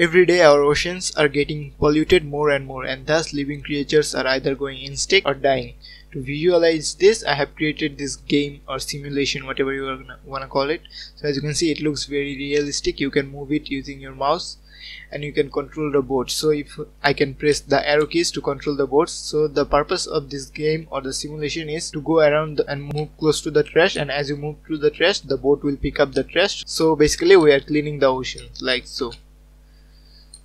Every day our oceans are getting polluted more and more, and thus living creatures are either going extinct or dying. To visualize this, I have created this game or simulation, whatever you wanna call it. So as you can see, it looks very realistic. You can move it using your mouse and you can control the boat. So if I can press the arrow keys to control the boats. So the purpose of this game or the simulation is to go around and move close to the trash, and as you move through the trash, the boat will pick up the trash. So basically we are cleaning the ocean like so.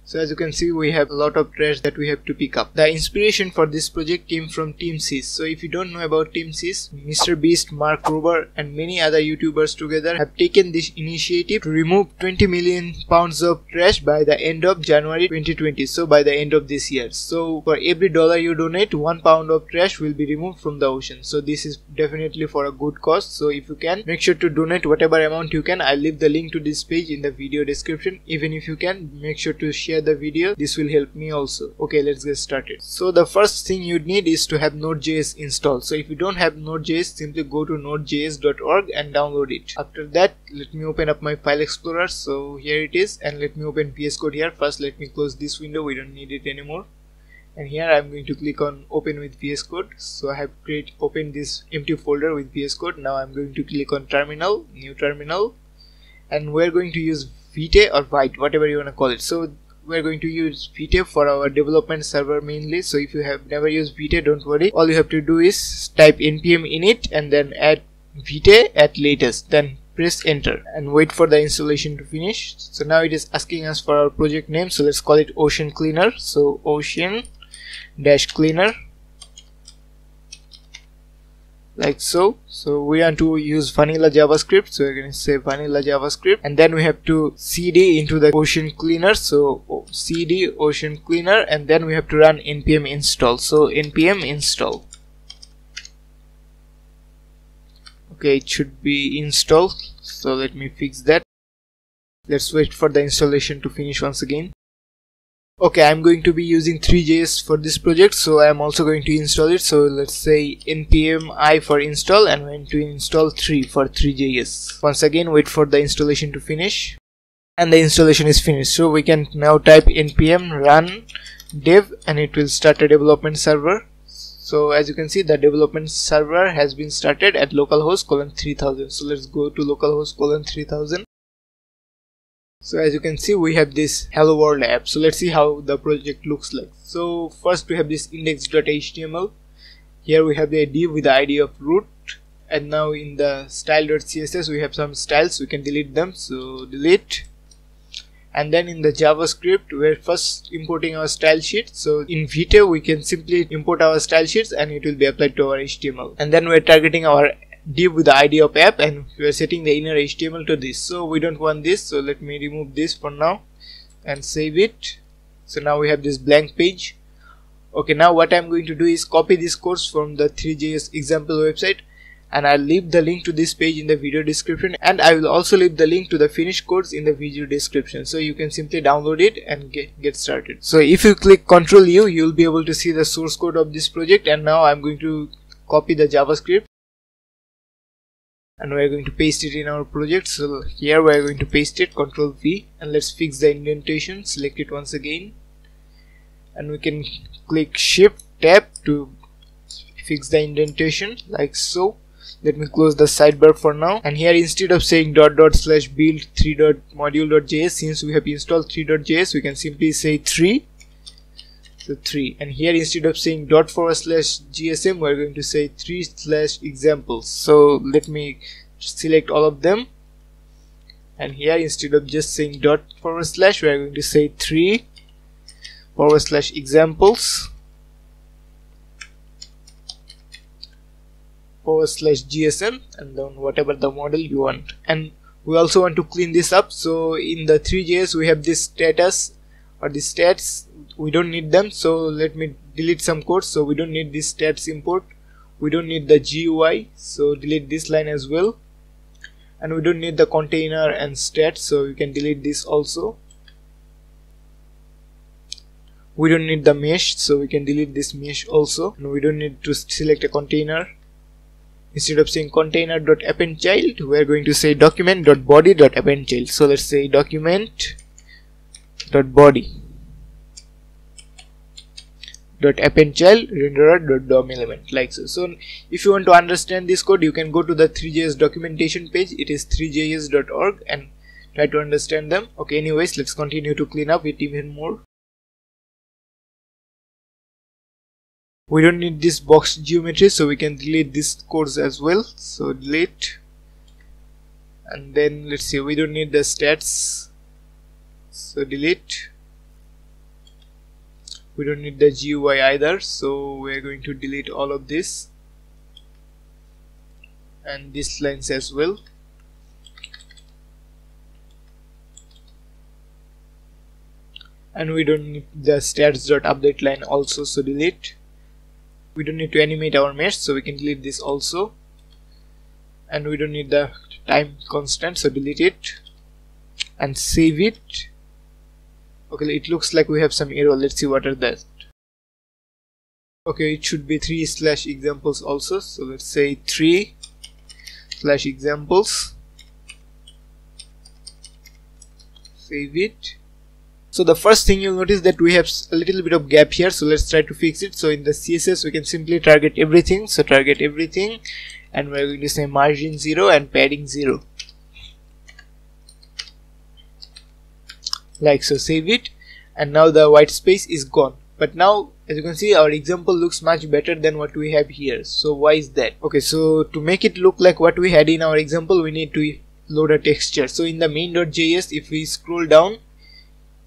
So as you can see, we have a lot of trash that we have to pick up. The inspiration for this project came from Team Sys. So if you don't know about Team Sys, Mr. Beast, Mark Rober and many other YouTubers together have taken this initiative to remove 20 million pounds of trash by the end of January 2020. So by the end of this year. So for every dollar you donate, 1 pound of trash will be removed from the ocean. So this is definitely for a good cause. So if you can, make sure to donate whatever amount you can. I'll leave the link to this page in the video description. Even if you can, make sure to share the video. This will help me also. Okay, let's get started. So the first thing you need is to have Node.js installed. So if you don't have Node.js, simply go to nodejs.org and download it. After that, let me open up my file explorer. So here it is, and let me open VS Code here. First let me close this window, we don't need it anymore. And here I'm going to click on open with VS Code. So I have opened this empty folder with VS Code. Now I'm going to click on terminal, new terminal, and we're going to use Vite or Vite, whatever you want to call it. So we're going to use Vite for our development server mainly. So if you have never used Vite, don't worry. All you have to do is type npm init and then add Vite at latest, then press enter and wait for the installation to finish. So now it is asking us for our project name, so let's call it Ocean Cleaner. So Ocean-Cleaner like so. So we want to use vanilla JavaScript, so we're going to say vanilla JavaScript, and then we have to cd into the Ocean Cleaner. So cd Ocean Cleaner, and then we have to run npm install. So npm install. Okay, it should be installed. So let me fix that. Let's wait for the installation to finish once again. Okay, I'm going to be using Three.js for this project, so I'm also going to install it. So let's say npm I for install, and I'm going to install 3 for Three.js. Once again, wait for the installation to finish, and the installation is finished. So we can now type npm run dev and it will start a development server. So as you can see, the development server has been started at localhost 3000. So let's go to localhost 3000. So as you can see, we have this hello world app. So let's see how the project looks like. So first we have this index.html. Here we have the div with the ID of root, and now in the style.css we have some styles. We can delete them, so delete. And then in the JavaScript, we're first importing our style sheet. So in Vite we can simply import our style sheets and it will be applied to our HTML. And then we're targeting our div with the ID of app, and we are setting the inner HTML to this. So we don't want this, so let me remove this for now and save it. So now we have this blank page. Okay, now what I'm going to do is copy this course from the Three.js example website, and I'll leave the link to this page in the video description, and I will also leave the link to the finished codes in the video description, so you can simply download it and get started. So if you click Ctrl U, you'll be able to see the source code of this project. And now I'm going to copy the JavaScript and we're going to paste it in our project. So here we're going to paste it, Ctrl V, and let's fix the indentation. Select it once again, and we can click Shift Tab to fix the indentation like so. Let me close the sidebar for now, and here instead of saying /build 3.module.js, since we have installed 3.js, we can simply say 3. So 3, and here instead of saying ./GSM, we're going to say 3/examples. So let me select all of them, and here instead of just saying ./ we're going to say 3/examples /GSM, and then whatever the model you want. And we also want to clean this up. So in the Three.js we have this status or the stats. We don't need them, so let me delete some code. So we don't need this stats import, we don't need the GUI, so delete this line as well, and we don't need the container and stats, so you can delete this also. We don't need the mesh, so we can delete this mesh also, and we don't need to select a container. Instead of saying container.appendChild, we are going to say document.body.appendChild. So let's say document dot body dot append child renderer dot DOM element, like so. So if you want to understand this code, you can go to the 3JS documentation page. It is 3js.org, and try to understand them. Okay, anyways, let's continue to clean up it even more. We don't need this box geometry, so we can delete this codes as well. So delete, and then let's see, we don't need the stats, so delete. We don't need the GUI either, so we're going to delete all of this and these lines as well. And we don't need the stats.update line also, so delete. We don't need to animate our mesh, so we can delete this also. And we don't need the time constant, so delete it and save it. Okay, it looks like we have some error. Let's see what are that. Okay, it should be 3/examples also, so let's say 3/examples. Save it. So the first thing you'll notice that we have a little bit of gap here, so let's try to fix it. So in the CSS we can simply target everything, so target everything, and we're going to say margin 0 and padding 0, like so. Save it, and now the white space is gone. But now, as you can see, our example looks much better than what we have here. So why is that? Okay, so to make it look like what we had in our example, we need to load a texture. So in the main.js, if we scroll down,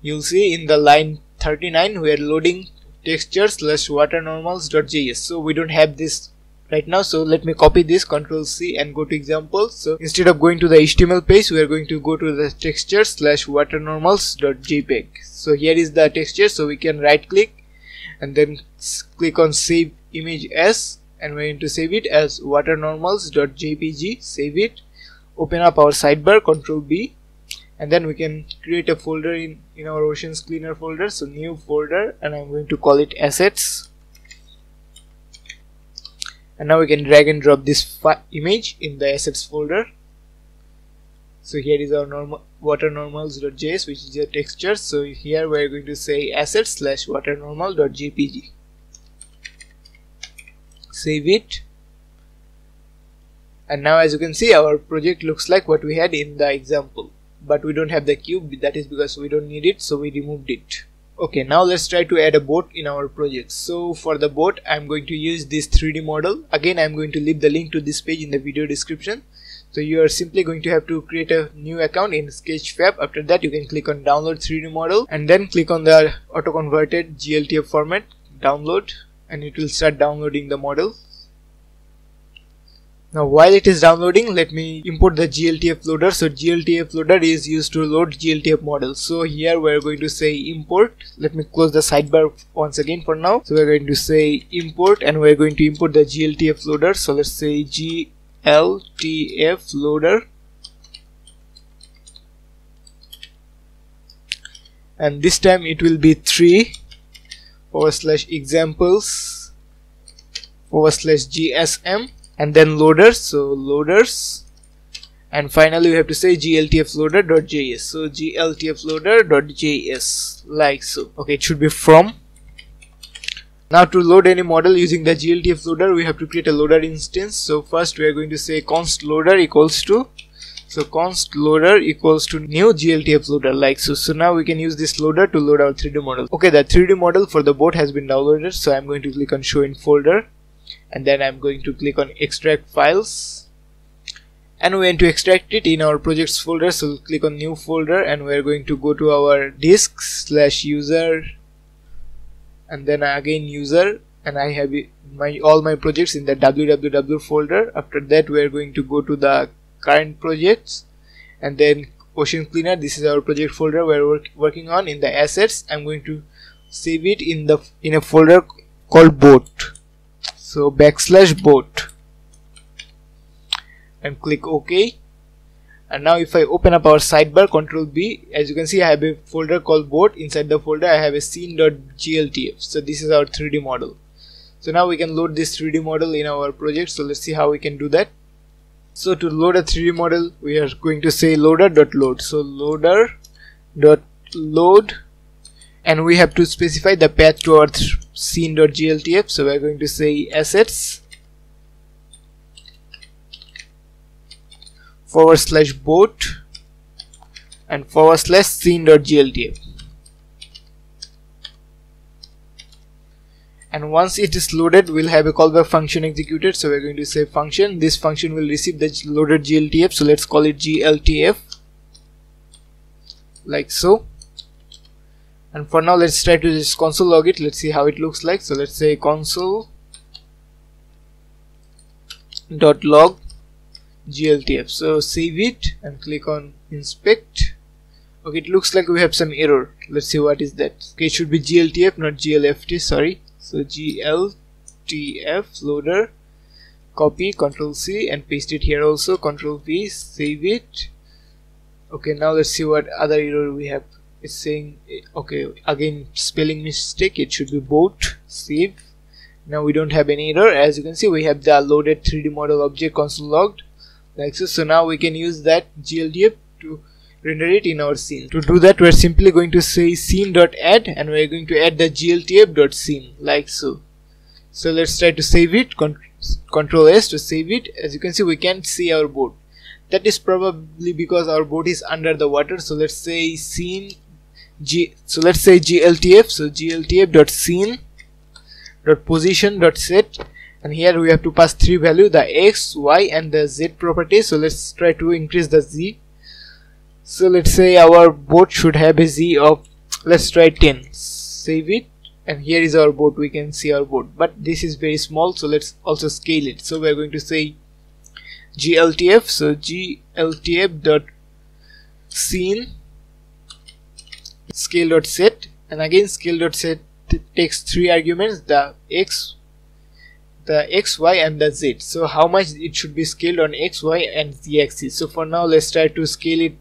you'll see in the line 39 we are loading texture/waternormals.js. So we don't have this right now, so let me copy this, Ctrl C, and go to example. So instead of going to the HTML page, we are going to go to the texture/waternormals.jpg. so here is the texture, so we can right click and then click on save image as, and we're going to save it as waternormals.jpg. Save it, open up our sidebar, Ctrl B, and then we can create a folder in our Oceans Cleaner folder. So new folder, and I'm going to call it assets. And now we can drag and drop this image in the assets folder. So here is our waternormals.js, which is a texture. So here we are going to say assets/waternormal.jpg. Save it. And now, as you can see, our project looks like what we had in the example. But we don't have the cube, that is because we don't need it, so we removed it. Okay, now let's try to add a boat in our project. So for the boat, I'm going to use this 3D model. Again, I'm going to leave the link to this page in the video description. So you are simply going to have to create a new account in Sketchfab. After that, you can click on download 3D model, and then click on the auto converted GLTF format, download, and it will start downloading the model. Now while it is downloading, let me import the GLTF loader. So GLTF loader is used to load GLTF models. So here we are going to say import. Let me close the sidebar once again for now. So we are going to say import, and we are going to import the GLTF loader. So let's say GLTF loader, and this time it will be 3/examples/GSM, and then loaders, so loaders, and finally we have to say gltf loader.js. so gltf loader.js, like so. Okay, it should be from. Now to load any model using the gltf loader, we have to create a loader instance. So first we are going to say const loader equals to, so const loader equals to new gltf loader, like so. So now we can use this loader to load our 3D model. Okay, the 3D model for the boat has been downloaded, so I'm going to click on show in folder, and then I'm going to click on extract files, and we want to extract it in our projects folder. So click on new folder, and we're going to go to our disk/user, and then again user, and I have all my projects in the www folder. After that we are going to go to the current projects, and then Ocean Cleaner, this is our project folder we're working on. In the assets, I'm going to save it in a folder called boat, so \boat, and click OK. And now if I open up our sidebar, Ctrl B, as you can see I have a folder called boat. Inside the folder I have a scene.gltf. so this is our 3D model. So now we can load this 3D model in our project. So let's see how we can do that. So to load a 3D model, we are going to say loader.load. so loader.load and we have to specify the path to our scene.gltf. So we're going to say assets /boat and /scene.gltf. And once it is loaded, we'll have a callback function executed. So we're going to say function. This function will receive the loaded gltf, so let's call it gltf, like so. And for now, let's try to just console log it. Let's see how it looks like. So let's say console.log gltf. So save it and click on inspect. Okay, it looks like we have some error. Let's see what is that. Okay, it should be gltf, not glft, sorry. So gltf loader, copy, Ctrl C and paste it here also, Ctrl V, save it. Okay, now let's see what other error we have. It's saying, okay, again spelling mistake, it should be boat, save. Now we don't have any error. As you can see, we have the loaded 3D model object console logged, like so. So now we can use that gltf to render it in our scene. To do that, we're simply going to say scene.add and we're going to add the gltf.scene, like so. So let's try to save it, Ctrl S to save it. As you can see, we can't see our boat. That is probably because our boat is under the water. So let's say gltf, so gltf.scene.position.set, and here we have to pass 3 values, the x, y and the z properties. So let's try to increase the z. So let's say our boat should have a z of, let's try 10. Save it, and here is our boat. We can see our boat, but this is very small, so let's also scale it. So we're going to say gltf, so gltf.scene scale.set, and again scale.set takes 3 arguments, the x, y and the z. So how much it should be scaled on x, y and z axis. So for now, let's try to scale it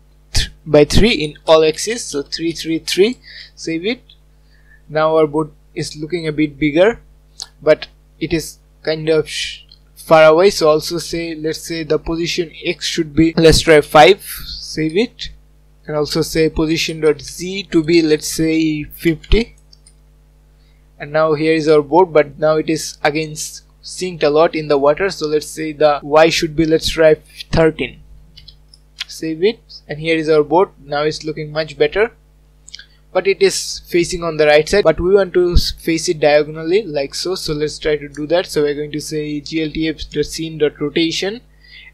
by 3 in all axes. So 3, 3, 3. Save it. Now our boat is looking a bit bigger, but it is kind of far away. So also say, let's say the position x should be, let's try 5. Save it, and also say position.z to be, let's say 50. And now here is our boat, but now it is again synced a lot in the water. So let's say the y should be, let's try 13. Save it, and here is our boat. Now it's looking much better, but it is facing on the right side, but we want to face it diagonally, like so. So let's try to do that. So we're going to say gltf.scene.rotation,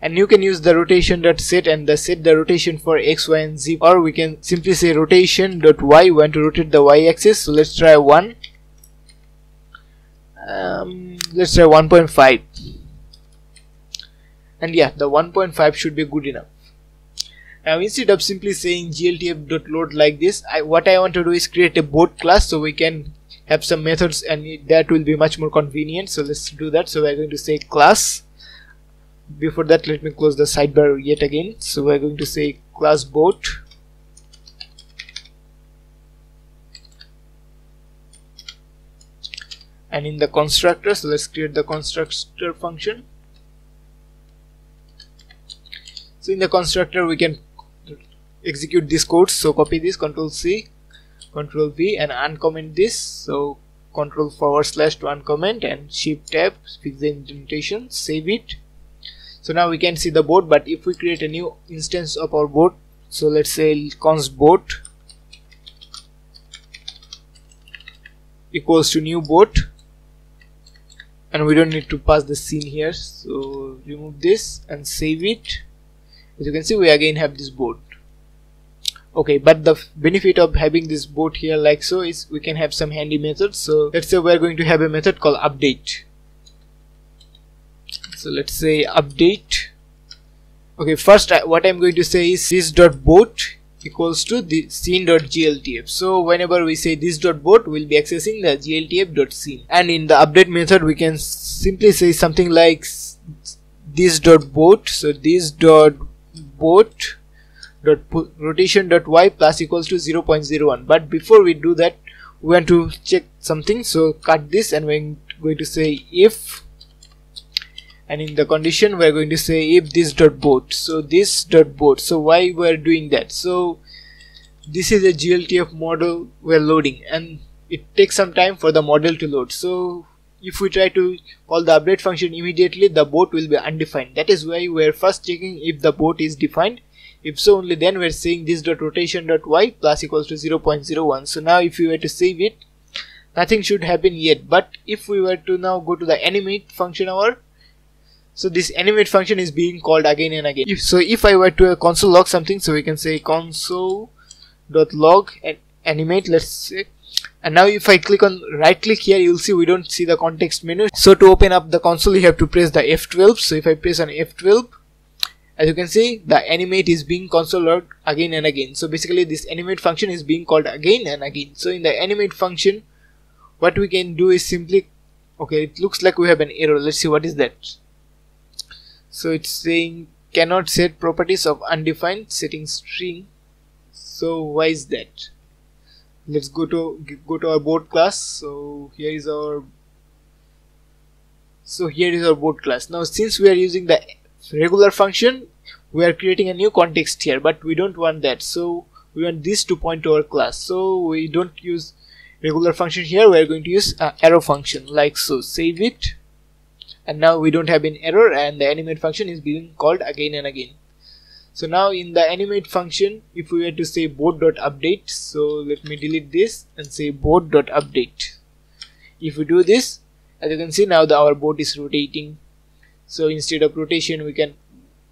and you can use the rotation.set and set the rotation for x, y and z, or we can simply say rotation.y. We want to rotate the y axis. So let's try 1. Let's try 1.5, and yeah, the 1.5 should be good enough. Now instead of simply saying gltf.load like this, what I want to do is create a boat class, so we can have some methods, and that will be much more convenient. So let's do that. So we're going to say class. Before that, let me close the sidebar yet again. So we're going to say class boat, and in the constructor, so let's create the constructor function. So in the constructor, we can execute this code. So copy this, Ctrl C, Ctrl V, and uncomment this. So Ctrl / to uncomment, and Shift tab, fix the indentation, save it. So now we can see the boat, but if we create a new instance of our boat, so let's say const boat equals to new boat, and we don't need to pass the scene here. So remove this and save it. As you can see, we again have this boat. Okay, but the benefit of having this boat here like so is we can have some handy methods. So let's say we're going to have a method called update. So let's say update. Okay, first what I'm going to say is this.boat equals to the scene.gltf. So whenever we say this.boat, we'll be accessing the gltf.scene, and in the update method we can simply say something like this.boat. So this.boat rotation.y plus equals to 0.01. but before we do that, we want to check something. So cut this, and we're going to say if, and in the condition we're going to say if this.boat. So this.boat. So why we're doing that? So this is a GLTF model we're loading, and it takes some time for the model to load. So if we try to call the update function immediately, the boat will be undefined. That is why we're first checking if the boat is defined. If so, only then we're saying this dot rotation dot y plus equals to 0.01. So now if we were to save it, nothing should happen yet. But if we were to now go to the animate function so this animate function is being called again and again. If I were to console log something, so we can say console.log and animate, let's say. And now if I click on right click here, you'll see we don't see the context menu. So to open up the console, you have to press the F12. So if I press on F12, as you can see, the animate is being console logged again and again. So basically this animate function is being called again and again. So in the animate function, what we can do is simply, okay, it looks like we have an error. Let's see what is that. So it's saying cannot set properties of undefined setting string. So why is that? Let's go to our board class. So here is our board class. Now since we are using the regular function, we are creating a new context here, but we don't want that. So we want this to point to our class. So we don't use regular function here. We are going to use arrow function like so. Save it, and now we don't have an error, and the animate function is being called again and again. So now in the animate function, if we were to say board.update, so let me delete this and say board.update. If we do this, as you can see, now our board is rotating. So instead of rotation, we can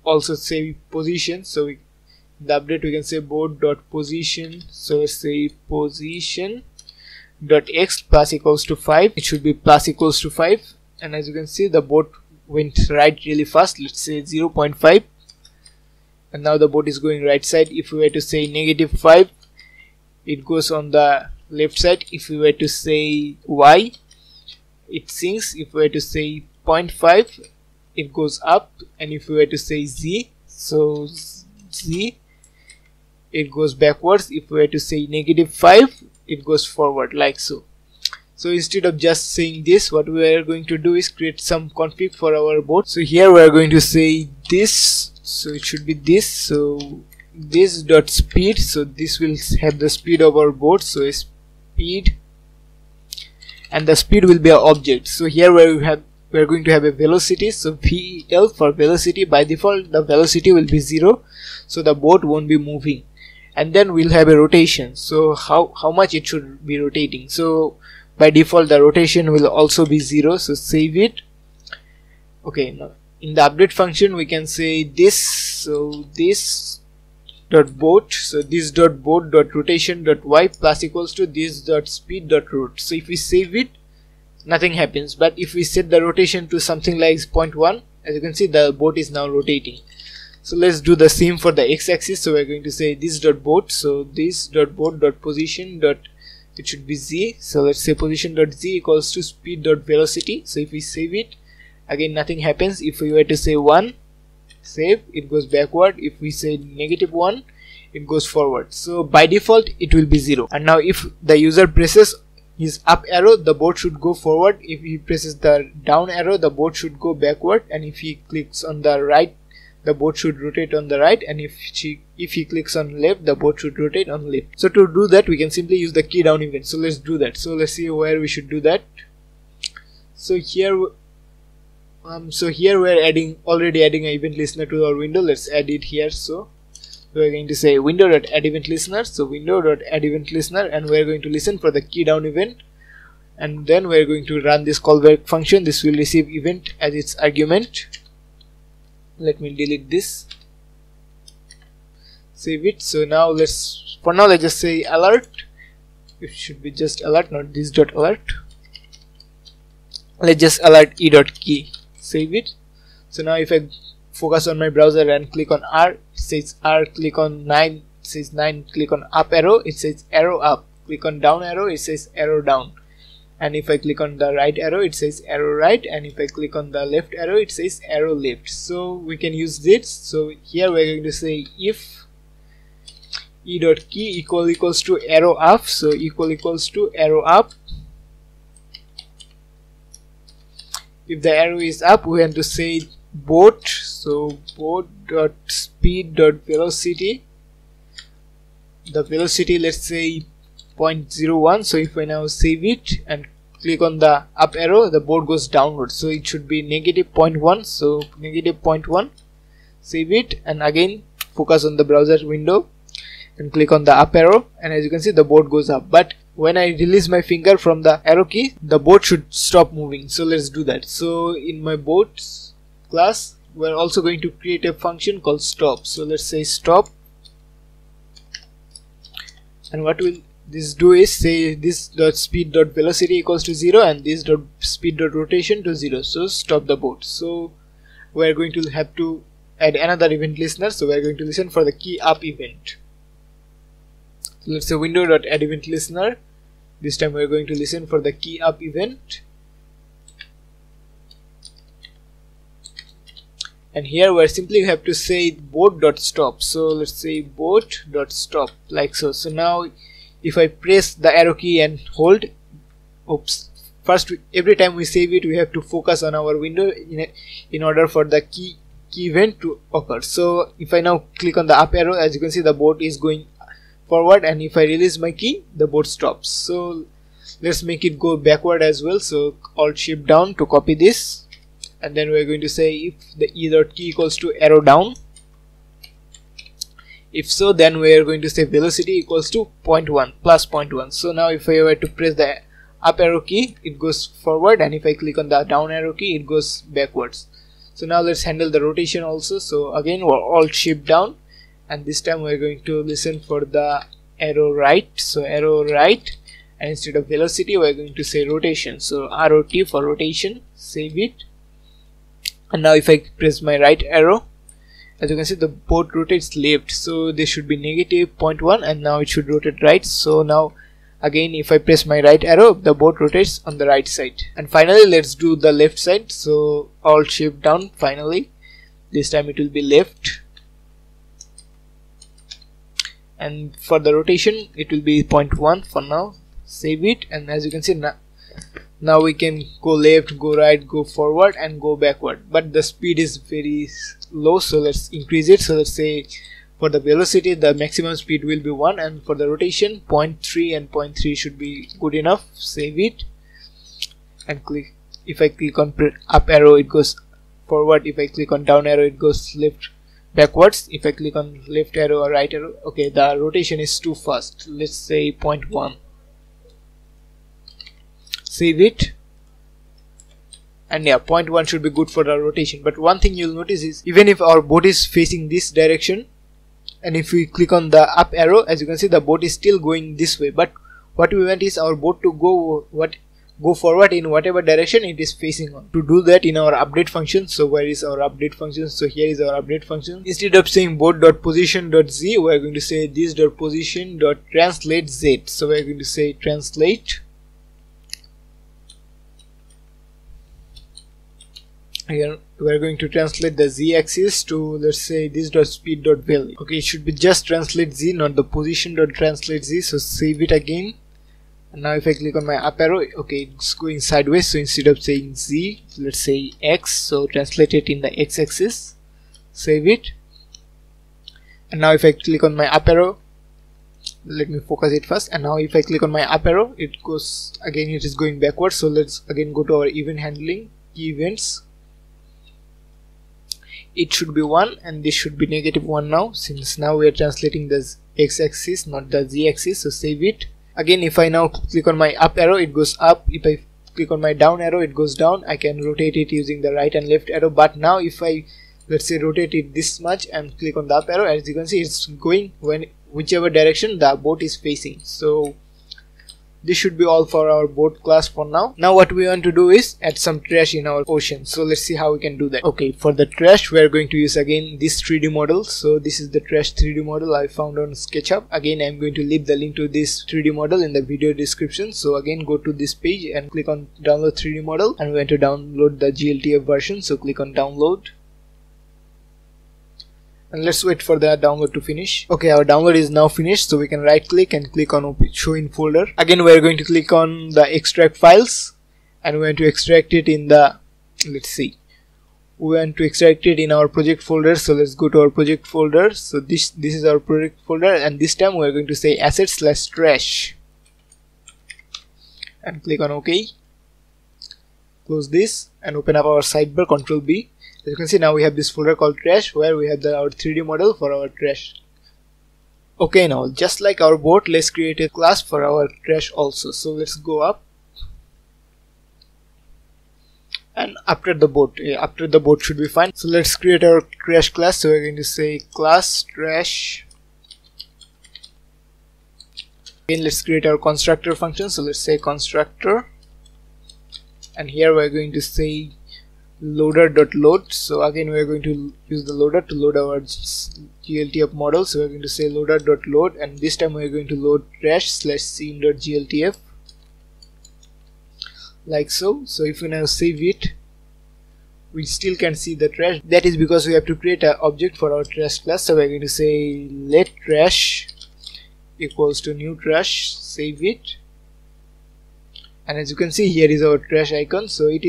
also say position. So in the update we can say board.position. So let's say position.x plus equals to 5. It should be plus equals to 5. And as you can see, the board went right really fast. Let's say 0.5. And now the board is going right side. If we were to say -5, it goes on the left side. If we were to say y, it sinks. If we were to say 0.5, it goes up. And if we were to say z, so z, it goes backwards. If we were to say -5, it goes forward, like so. So instead of just saying this, what we are going to do is create some config for our board. So here we are going to say this. So it should be this. So this dot speed. So this will have the speed of our board. So speed, and the speed will be an object. So here we are going to have a velocity. So VL for velocity. By default, the velocity will be 0. So the board won't be moving. And then we'll have a rotation. So how much it should be rotating. So by default, the rotation will also be 0. So save it. Okay, now in the update function we can say this. So this dot board. So this dot board dot rotation dot y plus equals to this dot speed dot root. So if we save it, nothing happens. But if we set the rotation to something like 0.1, as you can see, the board is now rotating. So let's do the same for the x-axis. So we're going to say this dot board. So this dot board dot position dot, it should be z. So let's say position dot z equals to speed dot velocity. So if we save it, again nothing happens. If we were to say 1, save, it goes backward. If we say -1, it goes forward. So by default it will be 0. And now if the user presses his up arrow, the board should go forward. If he presses the down arrow, the board should go backward. And if he clicks on the right, the board should rotate on the right. And if he clicks on left, the board should rotate on left. So to do that, we can simply use the key down event. So let's do that. So let's see where we should do that. So here we're already adding an event listener to our window. Let's add it here. So we're going to say window.add event listener. So window.add event listener, and we're going to listen for the key down event, and then we're going to run this callback function. This will receive event as its argument. Let me delete this, save it. So now let's just say alert. It should be just alert, not this dot alert. Let's just alert e.key. Save it. So now if I focus on my browser and click on R, it says R. Click on 9, it says 9. Click on up arrow, it says arrow up. Click on down arrow, it says arrow down. And if I click on the right arrow, it says arrow right. And if I click on the left arrow, it says arrow left. So we can use this. So here we're going to say if e.key equals to arrow up. So equals to arrow up. If the arrow is up, we have to say board. So board dot speed dot velocity the velocity, let's say 0.01. So if I now save it and click on the up arrow, the board goes downward, so it should be negative 0.1. so negative 0.1, save it, and again focus on the browser window and click on the up arrow, and as you can see the board goes up. But when I release my finger from the arrow key, the board should stop moving. So let's do that. So in my boards class, we're also going to create a function called stop. So let's say stop, and what will this do is say this dot speed dot velocity equals to 0 and this dot speed dot rotation to 0. So stop the board. So we're going to have to add another event listener. So we're going to listen for the key up event. So let's say window dot add event listener. This time we're going to listen for the key up event, and here we simply have to say board dot stop. So let's say board dot stop, like so. So now if I press the arrow key and hold, first every time we save it we have to focus on our window in order for the key event to occur. So if I now click on the up arrow, as you can see the board is going forward, and if I release my key, the board stops. So let's make it go backward as well. So Alt Shift down to copy this, and then we're going to say if the either key equals to arrow down. If so, then we are going to say velocity equals to 0.1 plus 0.1. So now if I were to press the up arrow key, it goes forward, and if I click on the down arrow key, it goes backwards. So now let's handle the rotation also. So again we're Alt Shift down, and this time we're going to listen for the arrow right. So arrow right, and instead of velocity we're going to say rotation. So ROT for rotation, save it, and now if I press my right arrow, as you can see the board rotates left, so this should be negative 0.1, and now it should rotate right. So now again if I press my right arrow, the board rotates on the right side. And finally let's do the left side. So Alt Shift down, finally this time it will be left, and for the rotation it will be 0.1 for now, save it, and as you can see now we can go left, go right, go forward, and go backward, but the speed is very low, so let's increase it. So let's say for the velocity the maximum speed will be 1, and for the rotation 0.3, and 0.3 should be good enough, save it, and click. If I click on up arrow it goes forward, if I click on down arrow it goes left backwards, if I click on left arrow or right arrow, okay, the rotation is too fast, let's say 0.1, save it, and yeah, 0.1 should be good for the rotation. But one thing you'll notice is even if our board is facing this direction, and if we click on the up arrow, as you can see the board is still going this way, but what we want is our board to go forward in whatever direction it is facing on. To do that in our update function, so where is our update function? So here is our update function. Instead of saying board.position.z, we are going to say this.position.translate z. So we are going to say translate. Here we are going to translate the z-axis to, let's say, this.speed.val. Okay, it should be just translate z, not the position.translate z. So save it again. And now if I click on my up arrow, okay, it's going sideways, so instead of saying z, let's say x, so translate it in the x-axis, save it. And now if I click on my up arrow, let me focus it first, and now if I click on my up arrow, it goes again, it is going backwards. So let's again go to our event handling, key events. It should be 1, and this should be -1 now, since now we are translating the x-axis, not the z-axis. So save it. Again, if I now click on my up arrow, it goes up. If I click on my down arrow, it goes down. I can rotate it using the right and left arrow, but now if I, let's say, rotate it this much and click on the up arrow, as you can see it's going whichever direction the board is facing. So this should be all for our board class for now. Now what we want to do is add some trash in our ocean. So let's see how we can do that. Okay, for the trash we are going to use again this 3D model. So this is the trash 3D model I found on SketchUp. Again, I'm going to leave the link to this 3D model in the video description. So again, go to this page and click on download 3D model, and we want to download the GLTF version. So click on download, and let's wait for the download to finish. Okay, our download is now finished, so we can right click and click on show in folder. Again, we are going to click on the extract files, and we want to extract it in the, let's see, we want to extract it in our project folder. So let's go to our project folder. So this is our project folder, and this time we are going to say assets/trash and click on OK. Close this and open up our sidebar, Ctrl B. As you can see, now we have this folder called trash where we have our 3D model for our trash. Okay, now just like our boat, let's create a class for our trash also. So let's go up, and after the boat should be fine. So let's create our trash class. So we're going to say class trash. Again, let's create our constructor function. So let's say constructor, and here we're going to say loader.load. So again, we're going to use the loader to load our GLTF model. So we're going to say loader.load, and this time we're going to load trash/scene.gltf like so. So if we now save it, we still can see the trash. That is because we have to create an object for our trash class. So we're going to say let trash equals to new trash, save it, and as you can see, here is our trash icon. So it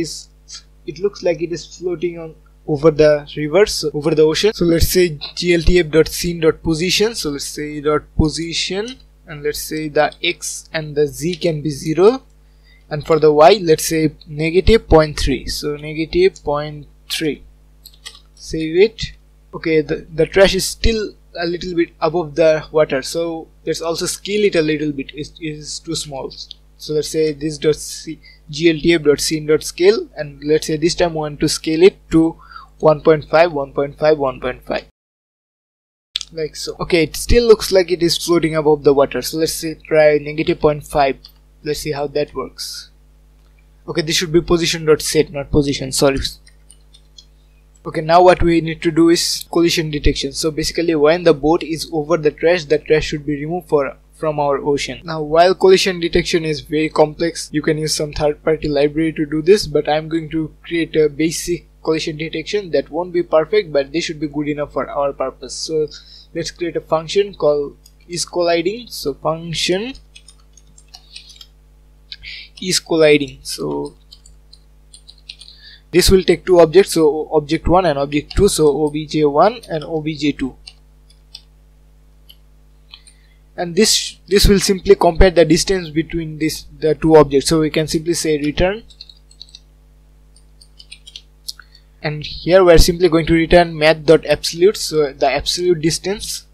looks like it is floating on over the river, so over the ocean. So let's say gltf.scene.position. So let's say .position, and let's say the x and the z can be 0, and for the y let's say -0.3. So -0.3, save it. Okay, the trash is still a little bit above the water, so let's also scale it a little bit. It is too small. So let's say this gltf.scene.scale, and let's say this time we want to scale it to 1.5, 1.5, 1.5 like so. Okay, it still looks like it is floating above the water, so let's say try -0.5. Let's see how that works. Okay, this should be position.set, not position, sorry. Okay, now what we need to do is collision detection. So basically, when the boat is over the trash should be removed from our ocean. Now, while collision detection is very complex, you can use some third-party library to do this, but I'm going to create a basic collision detection that won't be perfect, but this should be good enough for our purpose. So let's create a function called isColliding. So function isColliding. So this will take two objects, so object 1 and object 2, so obj1 and obj2. And this will simply compare the distance between the two objects. So we can simply say return, and here we are simply going to return math.absolute, so the absolute distance.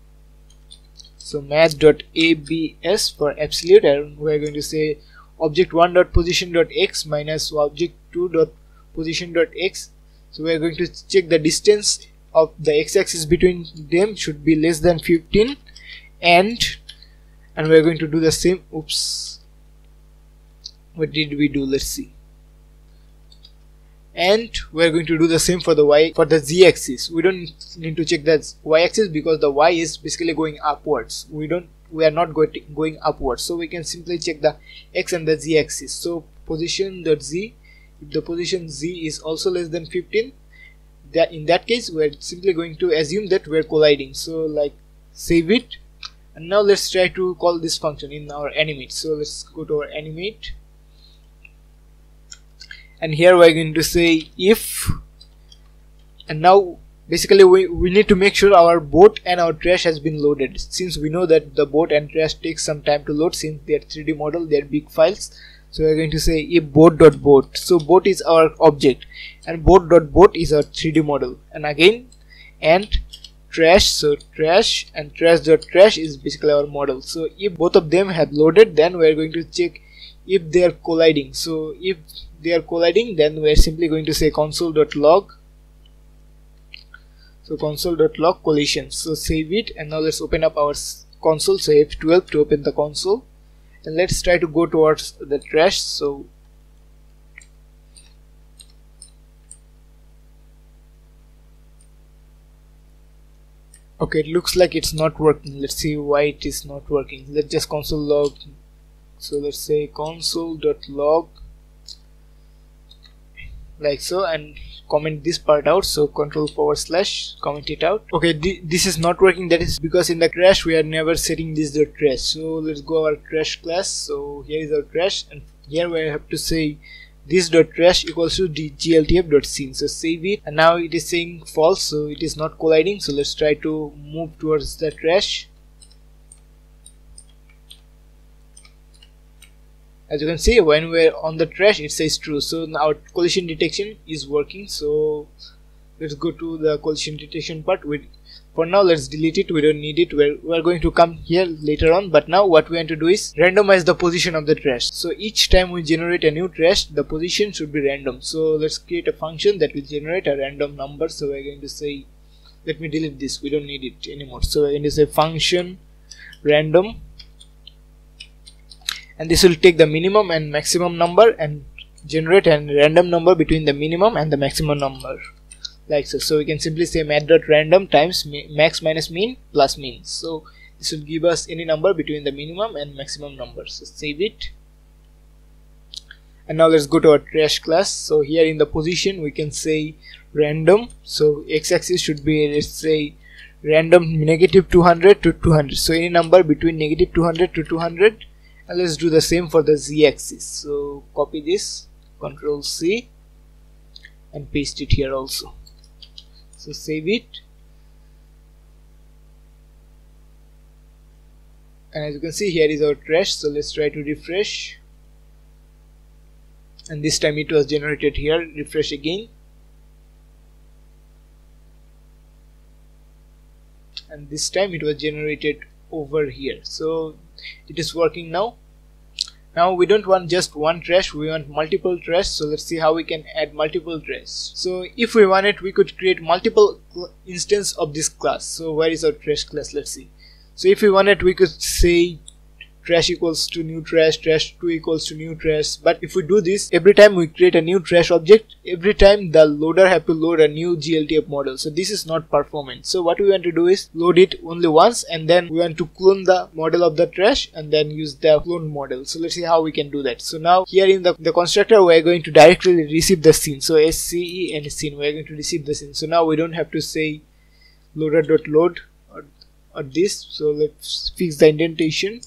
So math.abs for absolute, and we are going to say object1.position.x minus object2.position.x. So we are going to check the distance of the x-axis between them should be less than 15, and we are going to do the same. Oops, what did we do? Let's see. And we are going to do the same for the y, for the z-axis. We don't need to check the y-axis because the y is basically going upwards. We are not going upwards, so we can simply check the x and the z-axis. So position.z, if the position z is also less than 15, that in that case we are simply going to assume that we are colliding. So like save it, and now let's try to call this function in our animate. So let's go to our animate, and here we are going to say if, and now basically we need to make sure our boat and our trash has been loaded, since we know that the boat and trash takes some time to load since they are 3D model, they are big files. So we are going to say if boat.boat. So boat is our object and boat.boat is our 3D model, and again and trash, so trash and trash.trash is basically our model. So if both of them have loaded, then we are going to check if they are colliding. So if they are colliding, then we are simply going to say console.log. So console.log collision. So save it, and now let's open up our console. So F12 to open the console, and let's try to go towards the trash. So okay, it looks like it's not working. Let's see why it is not working. Let's just console log. So let's say console.log like so, and comment this part out. So control/, comment it out. Okay, this is not working. That is because in the trash we are never setting this the trash. So let's go our trash class. So here is our trash, and here we have to say this dot trash equals to gltf.scene. So save it, and now it is saying false, so it is not colliding. So let's try to move towards the trash. As you can see, when we're on the trash it says true, so now our collision detection is working. So let's go to the collision detection part. For now let's delete it, we don't need it. We're going to come here later on, but now what we want to do is randomize the position of the trash. So each time we generate a new trash, the position should be random. So let's create a function that will generate a random number. So we're going to say, let me delete this, we don't need it anymore. So we're going to say function random, and this will take the minimum and maximum number and generate a random number between the minimum and the maximum number, like so. So we can simply say mat.random times max minus mean plus mean. So this will give us any number between the minimum and maximum numbers. So save it, and now let's go to our trash class. So here in the position we can say random, so x-axis should be, let's say, random -200 to 200, so any number between -200 to 200. And let's do the same for the z-axis. So copy this, Ctrl C, and paste it here also. So save it, and as you can see, here is our trash. So let's try to refresh, and this time it was generated here. Refresh again, and this time it was generated over here. So it is working now. Now we don't want just one trash, we want multiple trash. So let's see how we can add multiple trash. So if we want it, we could create multiple instances of this class. So where is our trash class? Let's see. So if we want it, we could say trash equals to new trash, trash 2 equals to new trash. But if we do this, every time we create a new trash object, every time the loader have to load a new gltf model. So this is not performant. So what we want to do is load it only once, and then we want to clone the model of the trash and then use the clone model. So let's see how we can do that. So now here in the constructor, we are going to directly receive the scene. So SCE and scene, we are going to receive the scene. So now we don't have to say loader.load or this. So let's fix the indentation.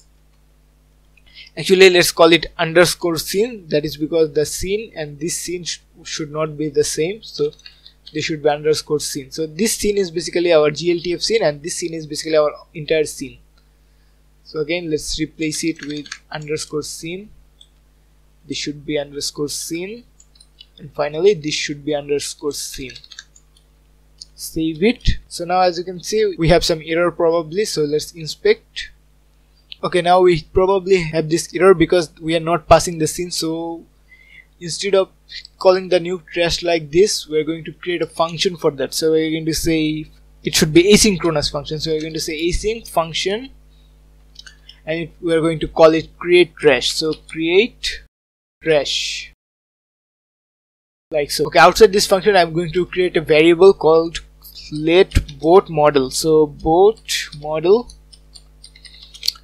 Actually, let's call it underscore scene. That is because the scene and this scene should not be the same. So they should be underscore scene. So this scene is basically our gltf scene, and this scene is basically our entire scene. So again, let's replace it with underscore scene. This should be underscore scene, and finally this should be underscore scene. Save it. So now as you can see, we have some error probably. So let's inspect. Okay, now we probably have this error because we are not passing the scene. So instead of calling the new trash like this, we're going to create a function for that. So we're going to say it should be asynchronous function. So we're going to say async function, and we're going to call it create trash. So create trash, like so. Okay, outside this function, I'm going to create a variable called let boat model. So boat model.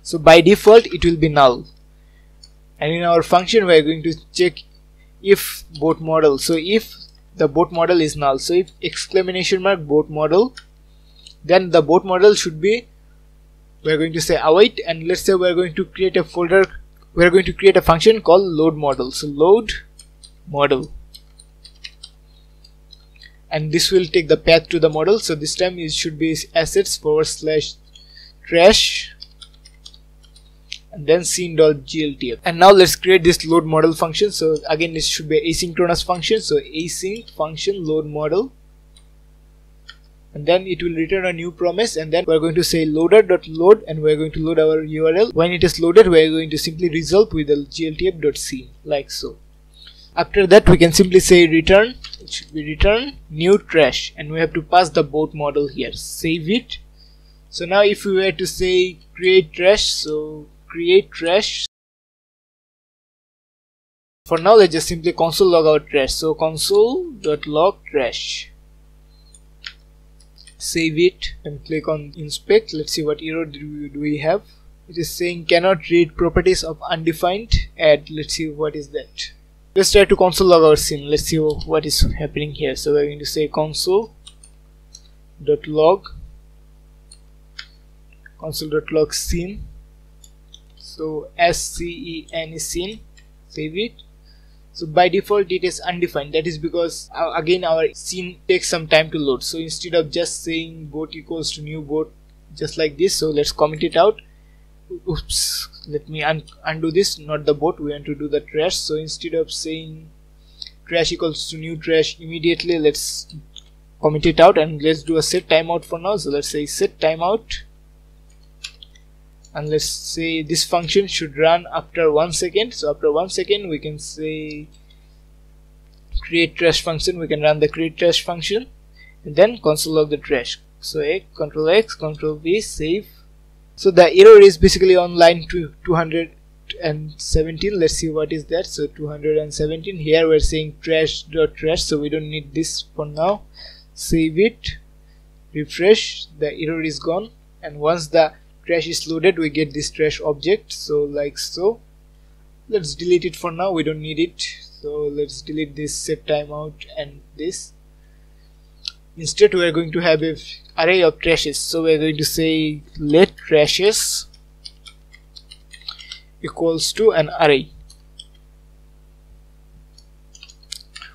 So by default it will be null, and in our function we are going to check if boat model. So if the boat model is null, so if exclamation mark boat model, then the boat model should be, we are going to say await, and let's say we are going to create a folder, we are going to create a function called load model. So load model, and this will take the path to the model. So this time it should be assets/trash and then scene.gltf. And now let's create this load model function. So again, this should be asynchronous function. So async function load model, and then it will return a new promise, and then we're going to say loader.load, and we're going to load our URL. When it is loaded, we're going to simply resolve with the gltf.scene, like so. After that, we can simply say return, it should be return new trash, and we have to pass the boat model here. Save it. So now if we were to say create trash, so create trash. For now, let's just simply console log our trash. So console.log trash. Save it and click on inspect. Let's see what error do we have. It is saying cannot read properties of undefined add. Let's see what is that. Let's try to console log our scene. Let's see what is happening here. So we're going to say console.log scene. So SCEN is scene. Save it. So by default it is undefined. That is because again our scene takes some time to load. So instead of just saying boat equals to new boat just like this, so let's comment it out. Oops, let me undo this, not the boat, we want to do the trash. So instead of saying trash equals to new trash immediately, let's comment it out and let's do a set timeout for now. So let's say set timeout, and let's say this function should run after 1 second. So after 1 second we can say create trash function, we can run the create trash function and then console log the trash. So Control X, Control V, save. So the error is basically on line 217. Let's see what is that. So 217, here we're saying trash.trash, so we don't need this for now. Save it, refresh, the error is gone, and once the trash is loaded we get this trash object. So like so, let's delete it for now, we don't need it. So let's delete this set timeout and this. Instead we are going to have an array of trashes. So we are going to say let trashes equals to an array.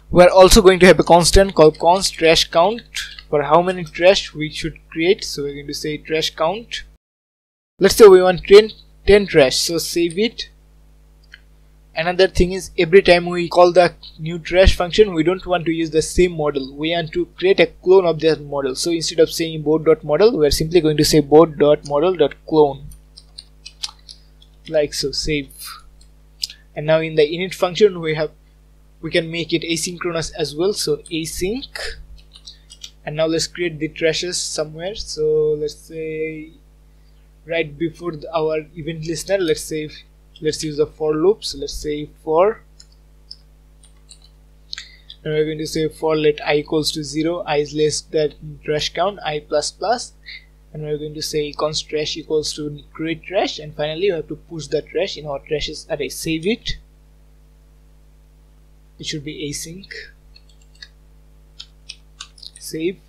We are also going to have a constant called const trash count for how many trash we should create. So we are going to say trash count. Let's say we want 10 trash, so save it. Another thing is, every time we call the new trash function, we don't want to use the same model, we want to create a clone of that model. So instead of saying boat.model, we are simply going to say boat.model.clone, like so. Save. And now in the init function we can make it asynchronous as well, so async. And now let's create the trashes somewhere. So let's say right before our event listener, let's use the for loop. So let's say for, and we're going to say for let I equals to 0, I is less than trash count, I plus plus, and we're going to say const trash equals to create trash, and finally we have to push the trash in our trashes array. Save it. It should be async. Save.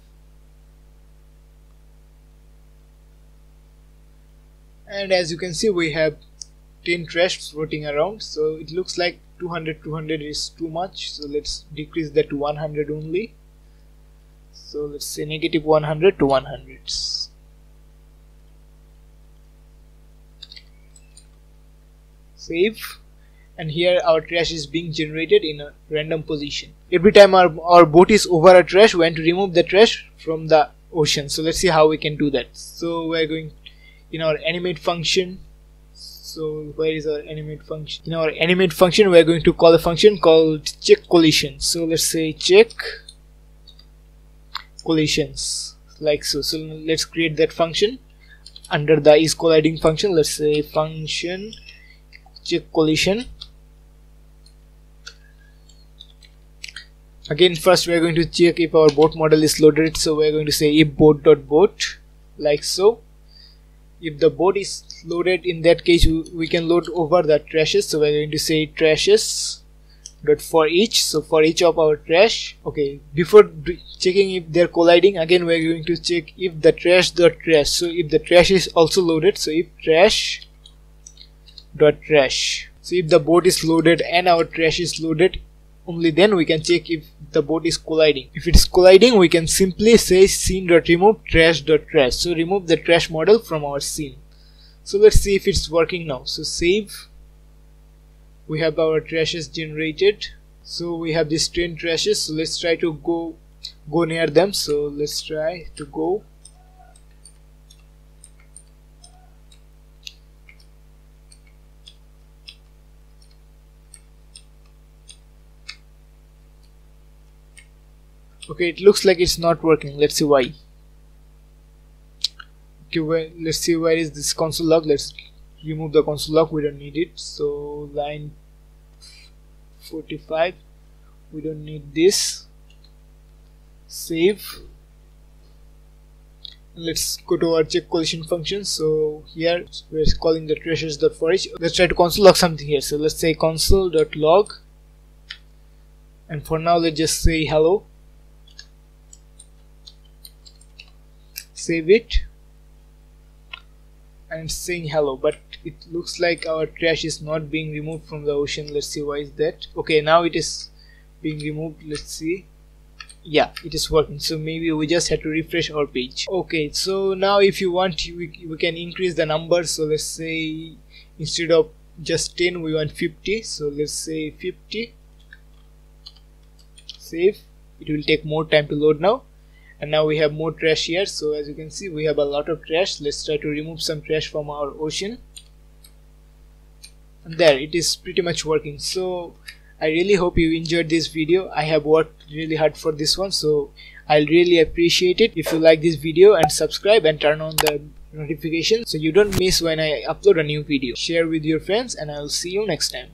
And as you can see, we have 10 trash floating around. So it looks like 200 is too much, so let's decrease that to 100 only. So let's say negative 100 to 100. Save. And here our trash is being generated in a random position. Every time our boat is over a trash, we want to remove the trash from the ocean. So let's see how we can do that. So we're going in our animate function. So where is our animate function? In our animate function we are going to call a function called check collision. So let's say check collisions, like so. So let's create that function under the is colliding function. Let's say function check collision. Again, first we are going to check if our boat model is loaded. So we are going to say if boat.boat, like so. If the boat is loaded, in that case we can load over the trashes. So we are going to say trashes dot for each. So for each of our trash, okay, before checking if they're colliding, again we are going to check if the trash dot trash. So if the trash is also loaded, so if trash dot trash. So if the boat is loaded and our trash is loaded, only then we can check if the boat is colliding. If it is colliding, we can simply say scene.remove trash.trash. So remove the trash model from our scene. So let's see if it's working now. So save. We have our trashes generated. So we have these 10 trashes. So let's try to go near them. So let's try to go. Okay, it looks like it's not working. Let's see why. Okay, let's see where is this console log. Let's remove the console log, we don't need it. So line 45, we don't need this. Save. Let's go to our check collision function. So here we're calling the trashes.forEach. Let's try to console log something here. So let's say console.log, and for now let's just say hello. Save it. and it's saying hello, but it looks like our trash is not being removed from the ocean. Let's see why is that. Okay, now it is being removed. Let's see. Yeah, it is working. So maybe we just have to refresh our page. Okay, so now if you want, we can increase the number. So let's say instead of just 10 we want 50. So let's say 50. Save. It will take more time to load now. And now we have more trash here. So as you can see, we have a lot of trash. Let's try to remove some trash from our ocean. And there, it is pretty much working. So I really hope you enjoyed this video. I have worked really hard for this one, so I'll really appreciate it if you like this video, and subscribe and turn on the notifications so you don't miss when I upload a new video. Share with your friends, and I'll see you next time.